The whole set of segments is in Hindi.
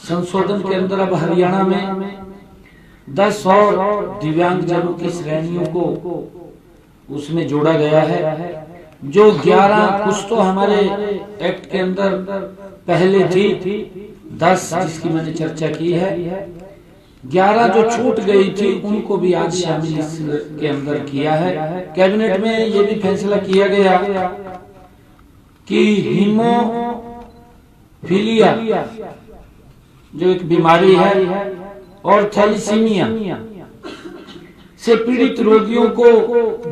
संशोधन के अंदर अब हरियाणा में 10 और दिव्यांगजनों की श्रेणियों को उसमें जोड़ा गया है। जो 11 कुछ तो हमारे एक्ट के अंदर पहले थी, 10 जिसकी मैंने चर्चा की है, 11 जो छूट गई थी उनको भी आज शामिल इसके अंदर किया है। कैबिनेट में ये भी फैसला किया गया कि हीमोफीलिया जो एक बीमारी है और थैलीसीमिया से पीड़ित रोगियों को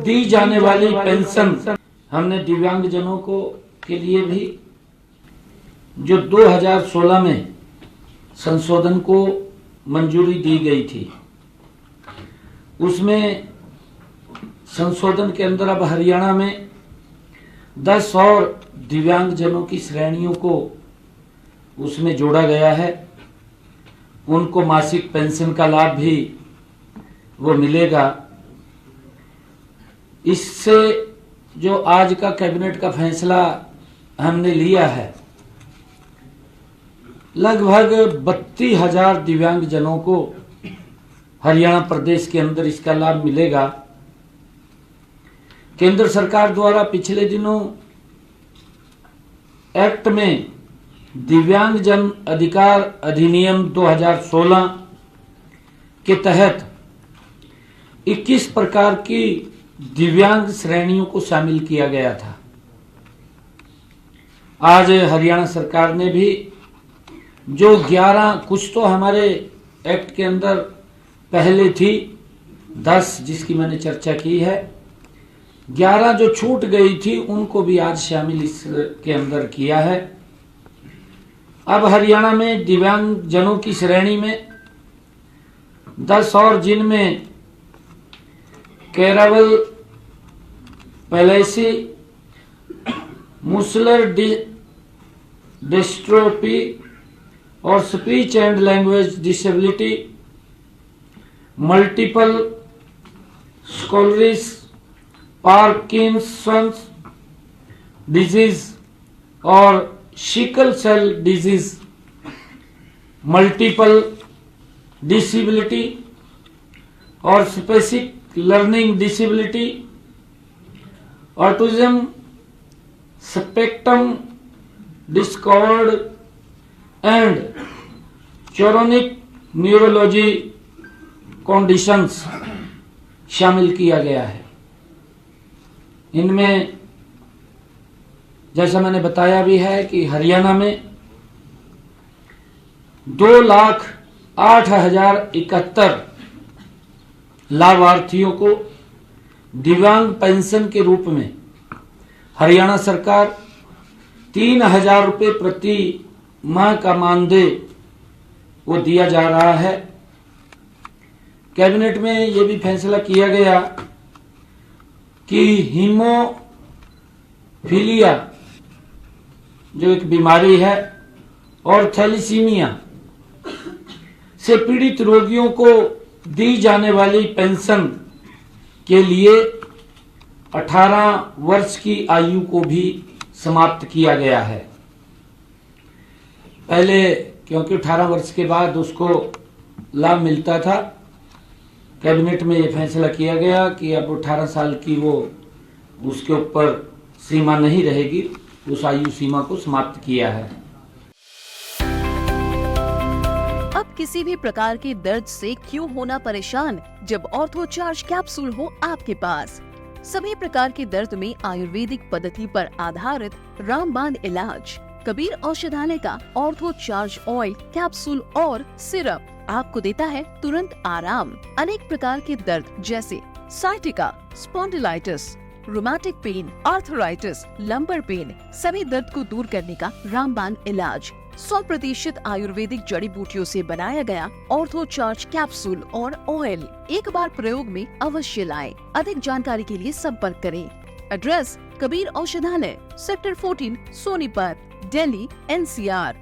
दी जाने वाली पेंशन हमने दिव्यांगजनों को के लिए भी जो 2016 में संशोधन को मंजूरी दी गई थी, उसमें संशोधन के अंदर अब हरियाणा में 10 और दिव्यांगजनों की श्रेणियों को उसमें जोड़ा गया है। उनको मासिक पेंशन का लाभ भी वो मिलेगा। इससे जो आज का कैबिनेट का फैसला हमने लिया है, लगभग 32,000 दिव्यांगजनों को हरियाणा प्रदेश के अंदर इसका लाभ मिलेगा। केंद्र सरकार द्वारा पिछले दिनों एक्ट में दिव्यांगजन अधिकार अधिनियम 2016 के तहत 21 प्रकार की दिव्यांग श्रेणियों को शामिल किया गया था। आज हरियाणा सरकार ने भी जो 11 कुछ तो हमारे एक्ट के अंदर पहले थी, 10 जिसकी मैंने चर्चा की है, 11 जो छूट गई थी उनको भी आज शामिल इसके अंदर किया है। अब हरियाणा में दिव्यांगजनों की श्रेणी में 10 और, जिनमें कैरावल पैलेसी, मुसलर डिस्ट्रोफी और speech and language disability, multiple sclerosis, Parkinson's disease और sickle cell disease, multiple disability और specific learning disability, autism spectrum disorder and chronic neurology conditions शामिल किया गया है। इनमें जैसा मैंने बताया भी है कि हरियाणा में 2,08,071 लाभार्थियों को दिव्यांग पेंशन के रूप में हरियाणा सरकार 3,000 रुपये प्रति माह का मानदेय वो दिया जा रहा है। कैबिनेट में ये भी फैसला किया गया कि हीमोफीलिया जो एक बीमारी है और थैलीसीमिया से पीड़ित रोगियों को दी जाने वाली पेंशन के लिए 18 वर्ष की आयु को भी समाप्त किया गया है। पहले क्योंकि 18 वर्ष के बाद उसको लाभ मिलता था, कैबिनेट में यह फैसला किया गया कि अब 18 साल की वो उसके ऊपर सीमा नहीं रहेगी, उस आयु सीमा को समाप्त किया है। अब किसी भी प्रकार के दर्द से क्यों होना परेशान, जब ऑर्थोचार्ज कैप्सूल हो आपके पास। सभी प्रकार के दर्द में आयुर्वेदिक पद्धति पर आधारित रामबाण इलाज। कबीर औषधालय का ऑर्थोचार्ज ऑयल, कैप्सूल और सिरप आपको देता है तुरंत आराम। अनेक प्रकार के दर्द जैसे sciatica, spondylitis, rheumatic pain, arthritis, lumbar pain, सभी दर्द को दूर करने का रामबाण इलाज 100% आयुर्वेदिक जड़ी बूटियों से बनाया गया ऑर्थोचार्ज कैप्सूल और ऑयल एक बार प्रयोग में अवश्य लाएं। अधिक जानकारी के लिए संपर्क करें। एड्रेस: कबीर औषधालय, सेक्टर 14, सोनीपत, दिल्ली, NCR।